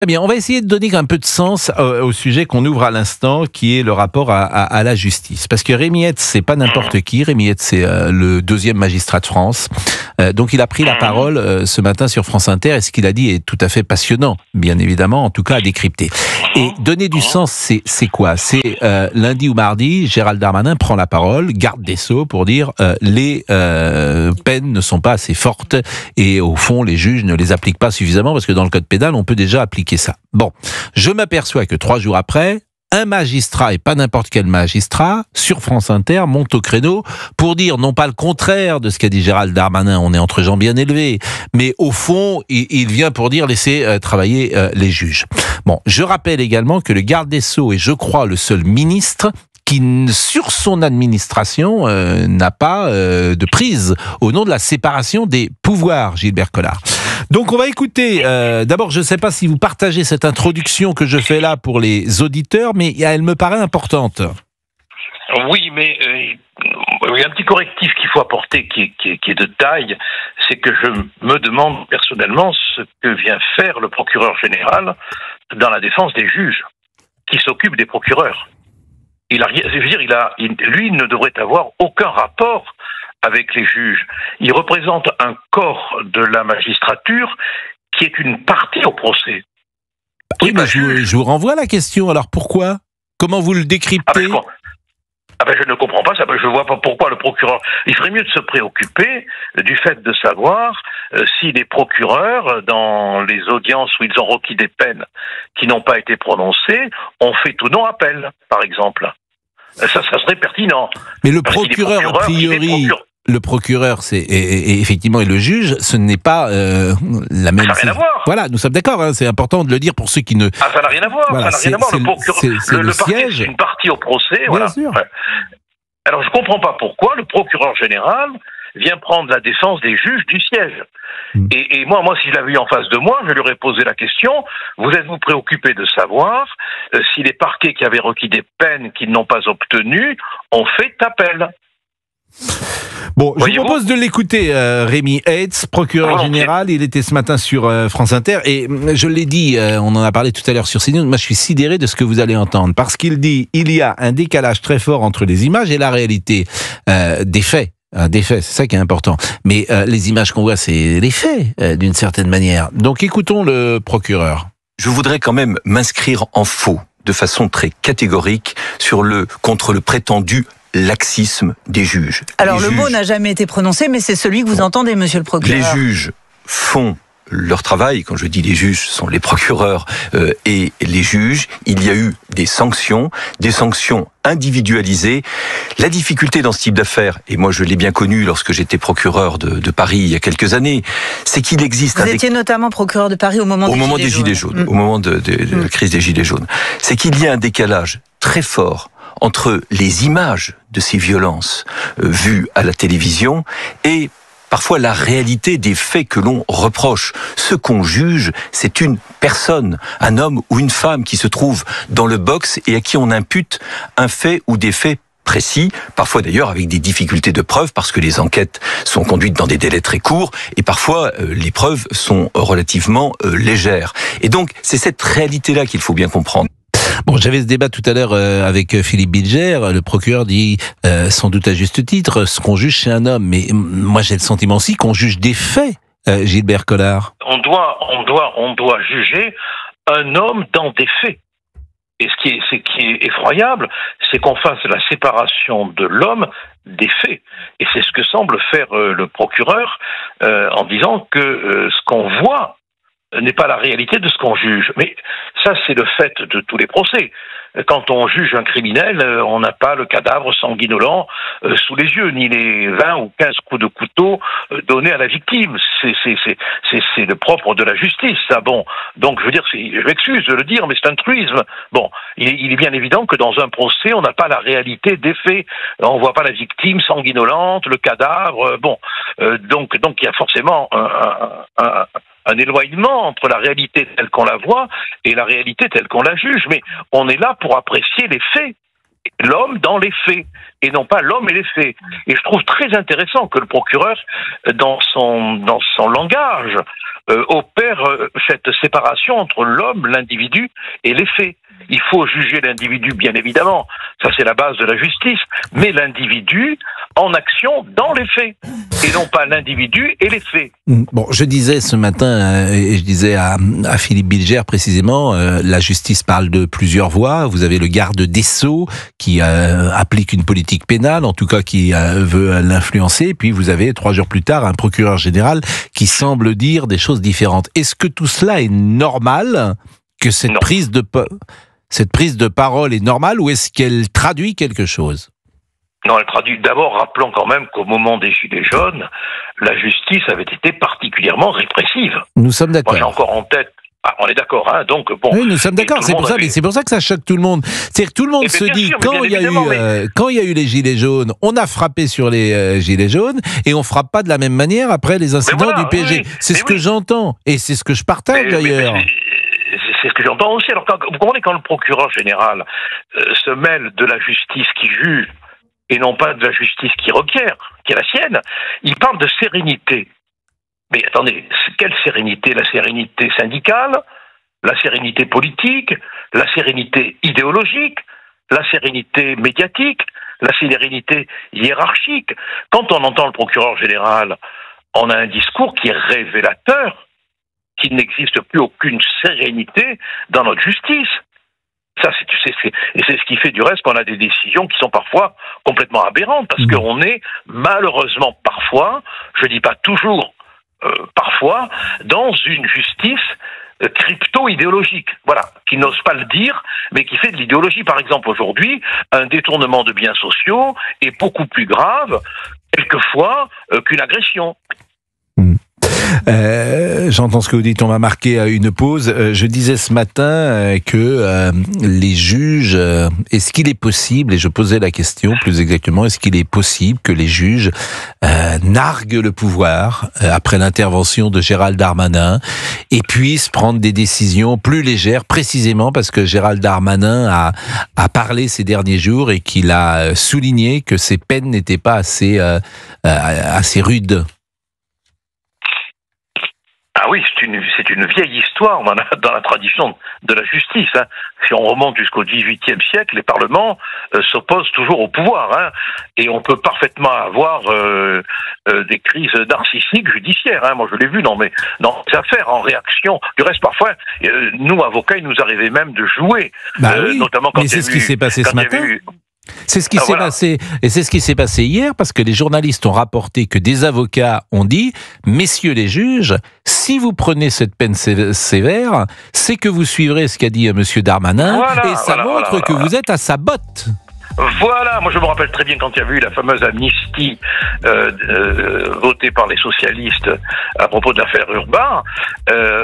Eh bien, on va essayer de donner un peu de sens au sujet qu'on ouvre à l'instant, qui est le rapport à la justice. Parce que Rémi Heitz, c'est pas n'importe qui. Rémi Heitz, c'est le deuxième magistrat de France. Donc, il a pris la parole ce matin sur France Inter, et ce qu'il a dit est tout à fait passionnant, bien évidemment, en tout cas à décrypter. Et donner du sens, c'est quoi? C'est lundi ou mardi, Gérald Darmanin prend la parole, garde des Sceaux, pour dire les peines ne sont pas assez fortes, et au fond, les juges ne les appliquent pas suffisamment, parce que dans le code pénal, on peut déjà appliquer ça. Bon, je m'aperçois que 3 jours après, un magistrat, et pas n'importe quel magistrat, sur France Inter, monte au créneau pour dire non pas le contraire de ce qu'a dit Gérald Darmanin, on est entre gens bien élevés, mais au fond, il vient pour dire laisser travailler les juges. Bon, je rappelle également que le garde des Sceaux est, je crois, le seul ministre qui, sur son administration, n'a pas de prise au nom de la séparation des pouvoirs, Gilbert Collard. Donc on va écouter, d'abord je ne sais pas si vous partagez cette introduction que je fais là pour les auditeurs, mais elle me paraît importante. Oui, mais il y a un petit correctif qu'il faut apporter qui est de taille, c'est que je me demande personnellement ce que vient faire le procureur général dans la défense des juges, qui s'occupe des procureurs. Lui ne devrait avoir aucun rapport avec les juges. Il représente un corps de la magistrature qui est une partie au procès. Oui, mais je vous renvoie à la question. Alors pourquoi? Comment vous le décryptez? Je ne comprends pas ça. Je ne vois pas pourquoi le procureur... Il ferait mieux de se préoccuper du fait de savoir si les procureurs, dans les audiences où ils ont requis des peines qui n'ont pas été prononcées, ont fait ou non appel, par exemple. Ça serait pertinent. Mais le procureur, a priori... Le procureur, et effectivement, et le juge, ce n'est pas la même... Ça n'a rien à voir. Voilà, nous sommes d'accord, hein, c'est important de le dire pour ceux qui ne... ça n'a rien à voir, voilà, ça n'a rien à voir. Le procureur, le parquet, c'est une partie au procès. Bien voilà. sûr. Ouais. Alors, je ne comprends pas pourquoi le procureur général vient prendre la défense des juges du siège. Et moi, si je l'avais eu en face de moi, je lui aurais posé la question, vous êtes-vous préoccupé de savoir si les parquets qui avaient requis des peines qu'ils n'ont pas obtenues ont fait appel? Bon, je vous propose de l'écouter, Rémi Heitz, procureur général. Il était ce matin sur France Inter, et je l'ai dit, on en a parlé tout à l'heure sur CNews, moi je suis sidéré de ce que vous allez entendre, parce qu'il dit il y a un décalage très fort entre les images et la réalité des faits. Des faits, c'est ça qui est important. Mais les images qu'on voit, c'est les faits, d'une certaine manière. Donc écoutons le procureur. Je voudrais quand même m'inscrire en faux, de façon très catégorique, contre le prétendu laxisme des juges. Alors le mot n'a jamais été prononcé, mais c'est celui que vous entendez, monsieur le procureur. Les juges font leur travail. Quand je dis les juges, ce sont les procureurs et les juges. Il y a eu des sanctions individualisées. La difficulté dans ce type d'affaires, et moi je l'ai bien connu lorsque j'étais procureur de Paris il y a quelques années, c'est qu'il existe... Vous étiez notamment procureur de Paris au moment des Gilets jaunes. Au moment de la crise des Gilets jaunes. C'est qu'il y a un décalage très fort entre les images de ces violences vues à la télévision et parfois la réalité des faits que l'on reproche. Ce qu'on juge, c'est une personne, un homme ou une femme qui se trouve dans le box et à qui on impute un fait ou des faits précis, parfois d'ailleurs avec des difficultés de preuve parce que les enquêtes sont conduites dans des délais très courts et parfois les preuves sont relativement légères. Et donc c'est cette réalité-là qu'il faut bien comprendre. Bon, j'avais ce débat tout à l'heure avec Philippe Bilger. Le procureur dit, sans doute à juste titre, ce qu'on juge c'est un homme. Mais moi j'ai le sentiment aussi qu'on juge des faits, Gilbert Collard. On doit juger un homme dans des faits. Et ce qui est effroyable, c'est qu'on fasse la séparation de l'homme des faits. Et c'est ce que semble faire le procureur en disant que ce qu'on voit n'est pas la réalité de ce qu'on juge. Mais ça, c'est le fait de tous les procès. Quand on juge un criminel, on n'a pas le cadavre sanguinolent sous les yeux, ni les 20 ou 15 coups de couteau donnés à la victime. C'est le propre de la justice, ça. Bon, donc je veux dire, je m'excuse de le dire, mais c'est un truisme. Bon, il est bien évident que dans un procès, on n'a pas la réalité des faits. On voit pas la victime sanguinolente, le cadavre. Bon, donc il y a forcément un éloignement entre la réalité telle qu'on la voit et la réalité telle qu'on la juge. Mais on est là pour apprécier les faits. l'homme dans les faits, et non pas l'homme et les faits. Et je trouve très intéressant que le procureur, dans son langage, opère cette séparation entre l'homme, l'individu et les faits. Il faut juger l'individu, bien évidemment, ça c'est la base de la justice, mais l'individu en action dans les faits, et non pas l'individu et les faits. Bon, je disais ce matin, et je disais à Philippe Bilger précisément, la justice parle de plusieurs voies. Vous avez le garde des Sceaux qui applique une politique pénale, en tout cas qui veut l'influencer, puis vous avez 3 jours plus tard un procureur général qui semble dire des choses différentes. Est-ce que tout cela est normal, que cette prise de parole est normale, ou est-ce qu'elle traduit quelque chose ? Non, elle traduit. D'abord, rappelons quand même qu'au moment des Gilets jaunes, la justice avait été particulièrement répressive. Nous sommes d'accord. Moi, j'ai encore en tête. Ah, on est d'accord, hein. Donc bon. Oui, nous sommes d'accord. C'est pour ça, mais c'est pour ça que ça choque tout le monde. C'est-à-dire que tout le monde se dit quand il y a eu les Gilets jaunes, on a frappé sur les Gilets jaunes et on frappe pas de la même manière après les incidents du PSG. C'est ce que j'entends et c'est ce que je partage d'ailleurs. C'est ce que j'entends aussi. Alors, vous comprenez, quand le procureur général se mêle de la justice qui juge et non pas de la justice qui requiert, qui est la sienne, il parle de sérénité. Mais attendez, quelle sérénité ? La sérénité syndicale, la sérénité politique, la sérénité idéologique, la sérénité médiatique, la sérénité hiérarchique. Quand on entend le procureur général, on a un discours qui est révélateur qu'il n'existe plus aucune sérénité dans notre justice. Ça, et c'est ce qui fait du reste qu'on a des décisions qui sont parfois complètement aberrantes, parce qu'on est malheureusement parfois, je dis pas toujours, parfois, dans une justice crypto-idéologique, voilà, qui n'ose pas le dire, mais qui fait de l'idéologie. Par exemple, aujourd'hui, un détournement de biens sociaux est beaucoup plus grave, quelquefois, qu'une agression. J'entends ce que vous dites, on va marquer une pause. Je disais ce matin que les juges, est-ce qu'il est possible, et je posais la question plus exactement, est-ce qu'il est possible que les juges narguent le pouvoir après l'intervention de Gérald Darmanin et puissent prendre des décisions plus légères, précisément parce que Gérald Darmanin a parlé ces derniers jours et qu'il a souligné que ces peines n'étaient pas assez rudes. Ah oui, c'est une vieille histoire dans la tradition de la justice. Hein. Si on remonte jusqu'au XVIIIe siècle, les parlements s'opposent toujours au pouvoir. Hein. Et on peut parfaitement avoir des crises narcissiques judiciaires. Hein. Moi, je l'ai vu dans mes affaires, en réaction. Du reste, parfois, nous, avocats, il nous arrivait même de jouer. Oui, notamment quand mais c'est ce qui s'est passé ce matin. C'est ce qui s'est passé, et c'est ce qui s'est passé hier, parce que les journalistes ont rapporté que des avocats ont dit « Messieurs les juges, si vous prenez cette peine sévère, c'est que vous suivrez ce qu'a dit monsieur Darmanin, et ça montre que vous êtes à sa botte. » Voilà, moi je me rappelle très bien quand il y a eu la fameuse amnistie votée par les socialistes à propos de l'affaire Urbain,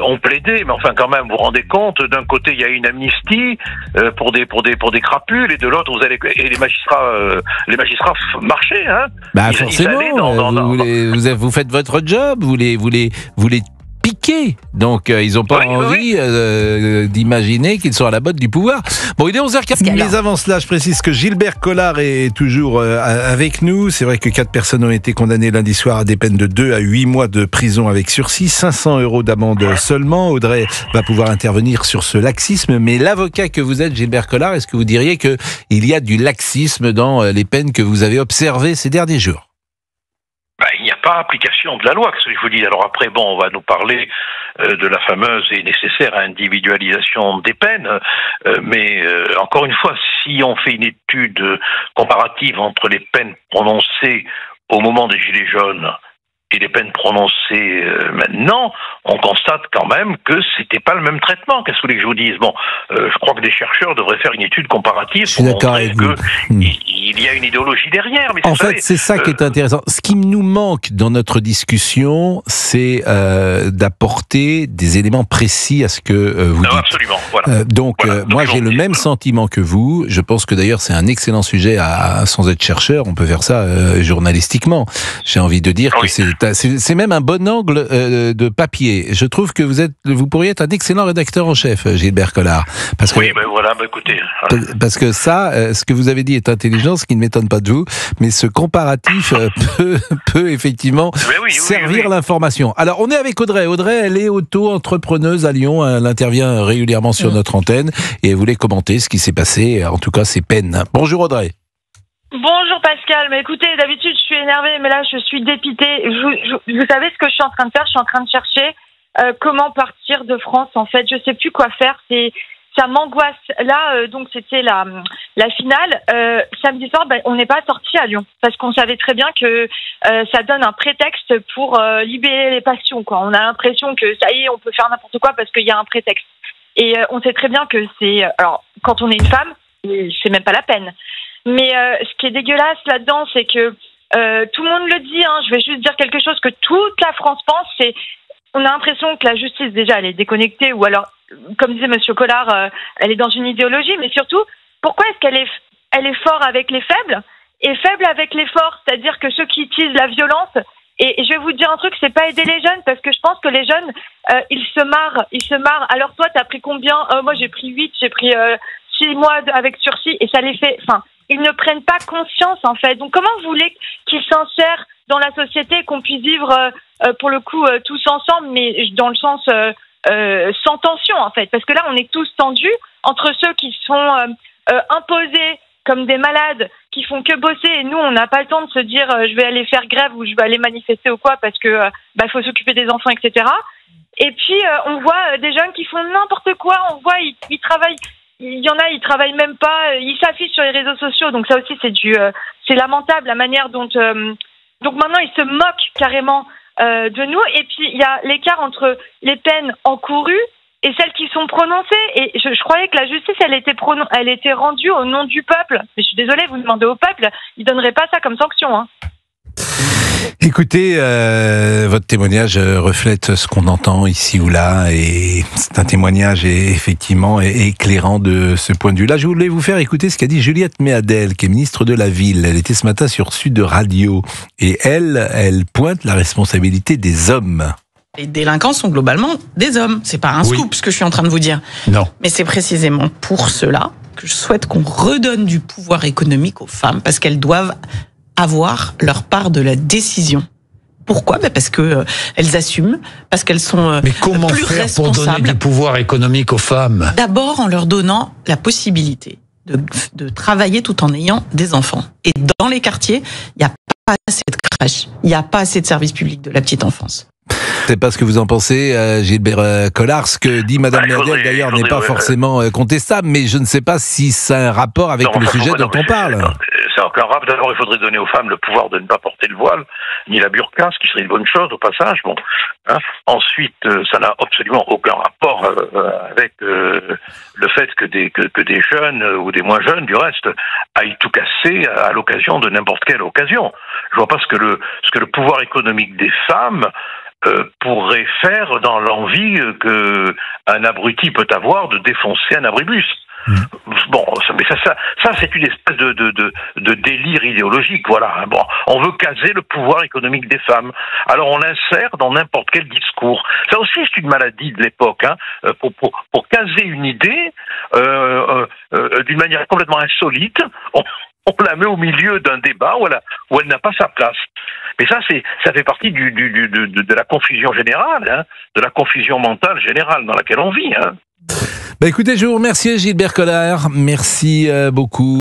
on plaidait, mais enfin quand même, vous vous rendez compte, d'un côté il y a une amnistie pour des crapules, et de l'autre les magistrats marchaient, hein. Forcément, vous faites votre job, vous les piqués. Donc, ils n'ont pas envie d'imaginer qu'ils sont à la botte du pouvoir. Bon, il est 11h04. Mais avant cela, je précise que Gilbert Collard est toujours avec nous. C'est vrai que 4 personnes ont été condamnées lundi soir à des peines de 2 à 8 mois de prison avec sursis, 500 € d'amende seulement. Audrey va pouvoir intervenir sur ce laxisme. Mais l'avocat que vous êtes, Gilbert Collard, est-ce que vous diriez qu'il y a du laxisme dans les peines que vous avez observées ces derniers jours ? Il n'y a pas application de la loi, ce que je vous dis. Alors après, on va nous parler de la fameuse et nécessaire individualisation des peines, mais encore une fois, si on fait une étude comparative entre les peines prononcées au moment des Gilets jaunes et les peines prononcées maintenant, on constate quand même que c'était pas le même traitement. Qu'est-ce que vous voulez que je vous dise ? Je crois que des chercheurs devraient faire une étude comparative pour montrer qu'il y a une idéologie derrière. Mais en fait, c'est ça qui est intéressant. Ce qui nous manque dans notre discussion, c'est d'apporter des éléments précis à ce que vous dites. Absolument. Voilà. Moi, j'ai le même sentiment que vous. Je pense que d'ailleurs, c'est un excellent sujet sans être chercheur. On peut faire ça journalistiquement. J'ai envie de dire que c'est C'est même un bon angle de papier. Je trouve que vous pourriez être un excellent rédacteur en chef, Gilbert Collard. Oui, ben voilà, écoutez. Parce que ça, ce que vous avez dit est intelligent, ce qui ne m'étonne pas de vous, mais ce comparatif peut effectivement servir l'information. Alors, on est avec Audrey. Audrey, elle est auto-entrepreneuse à Lyon. Elle intervient régulièrement sur notre antenne et elle voulait commenter ce qui s'est passé, en tout cas ses peines. Bonjour Audrey. Bonjour Pascal, mais écoutez, d'habitude je suis énervée, mais là je suis dépitée. Vous savez ce que je suis en train de faire? Je suis en train de chercher comment partir de France en fait. Je sais plus quoi faire, ça m'angoisse. Là, donc c'était la finale. Samedi soir, on n'est pas sorti à Lyon parce qu'on savait très bien que ça donne un prétexte pour libérer les passions, quoi. On a l'impression que ça y est, on peut faire n'importe quoi parce qu'il y a un prétexte. Et on sait très bien que c'est... Alors, quand on est une femme, c'est même pas la peine. Mais ce qui est dégueulasse là-dedans, c'est que tout le monde le dit, hein, je vais juste dire quelque chose que toute la France pense, c'est on a l'impression que la justice, déjà, elle est déconnectée, ou alors, comme disait Monsieur Collard, elle est dans une idéologie, mais surtout, pourquoi est-ce qu'elle est forte avec les faibles et faible avec les forts? C'est-à-dire que ceux qui utilisent la violence, et je vais vous dire un truc, c'est pas aider les jeunes, parce que je pense que les jeunes, ils se marrent. Alors toi, t'as pris combien? Moi, j'ai pris 8, j'ai pris 6 mois avec sursis, et ça les fait... Enfin, ils ne prennent pas conscience, en fait. Donc, comment vous voulez qu'ils s'insèrent dans la société et qu'on puisse vivre, pour le coup, tous ensemble, mais dans le sens sans tension, en fait? Parce que là, on est tous tendus entre ceux qui sont imposés comme des malades, qui font que bosser, et nous, on n'a pas le temps de se dire je vais aller faire grève ou je vais aller manifester ou quoi, parce que faut s'occuper des enfants, etc. Et puis, on voit des jeunes qui font n'importe quoi, on voit, ils travaillent... Il y en a, ils travaillent même pas, ils s'affichent sur les réseaux sociaux, donc ça aussi c'est lamentable la manière dont donc maintenant ils se moquent carrément de nous. Et puis il y a l'écart entre les peines encourues et celles qui sont prononcées. Et je croyais que la justice elle était rendue au nom du peuple. Mais je suis désolée, vous demandez au peuple, ils donneraient pas ça comme sanction, hein. Écoutez, votre témoignage reflète ce qu'on entend ici ou là, et c'est un témoignage effectivement éclairant de ce point de vue-là. Je voulais vous faire écouter ce qu'a dit Juliette Méadel, qui est ministre de la Ville. Elle était ce matin sur Sud Radio, et elle pointe la responsabilité des hommes. Les délinquants sont globalement des hommes. C'est pas un scoop, ce que je suis en train de vous dire. Non. Mais c'est précisément pour cela que je souhaite qu'on redonne du pouvoir économique aux femmes, parce qu'elles doivent avoir leur part de la décision. Pourquoi? Parce que elles assument, parce qu'elles sont Mais comment plus faire responsables. pour donner du pouvoir économique aux femmes? D'abord en leur donnant la possibilité de travailler tout en ayant des enfants. Et dans les quartiers, il n'y a pas assez de crèches, il n'y a pas assez de services publics de la petite enfance. Je ne sais pas ce que vous en pensez, Gilbert Collard. Ce que dit Madame Méadel, d'ailleurs, n'est pas forcément contestable, mais je ne sais pas si ça a un rapport avec le sujet dont on parle. C'est encore grave. D'abord, il faudrait donner aux femmes le pouvoir de ne pas porter le voile, ni la burqa, ce qui serait une bonne chose au passage. Bon, hein. Ensuite, ça n'a absolument aucun rapport avec le fait que des jeunes ou des moins jeunes, du reste, aillent tout casser à l'occasion de n'importe quelle occasion. Je vois pas ce que le pouvoir économique des femmes pourrait faire dans l'envie qu'un abruti peut avoir de défoncer un abribus. Bon, mais ça c'est une espèce de délire idéologique, voilà. Bon, on veut caser le pouvoir économique des femmes. Alors on l'insère dans n'importe quel discours. Ça aussi c'est une maladie de l'époque, hein. Pour caser une idée d'une manière complètement insolite, on la met au milieu d'un débat où elle n'a pas sa place. Mais ça fait partie de la confusion générale, hein, de la confusion mentale générale dans laquelle on vit, hein. Écoutez, je vous remercie Gilbert Collard. Merci beaucoup.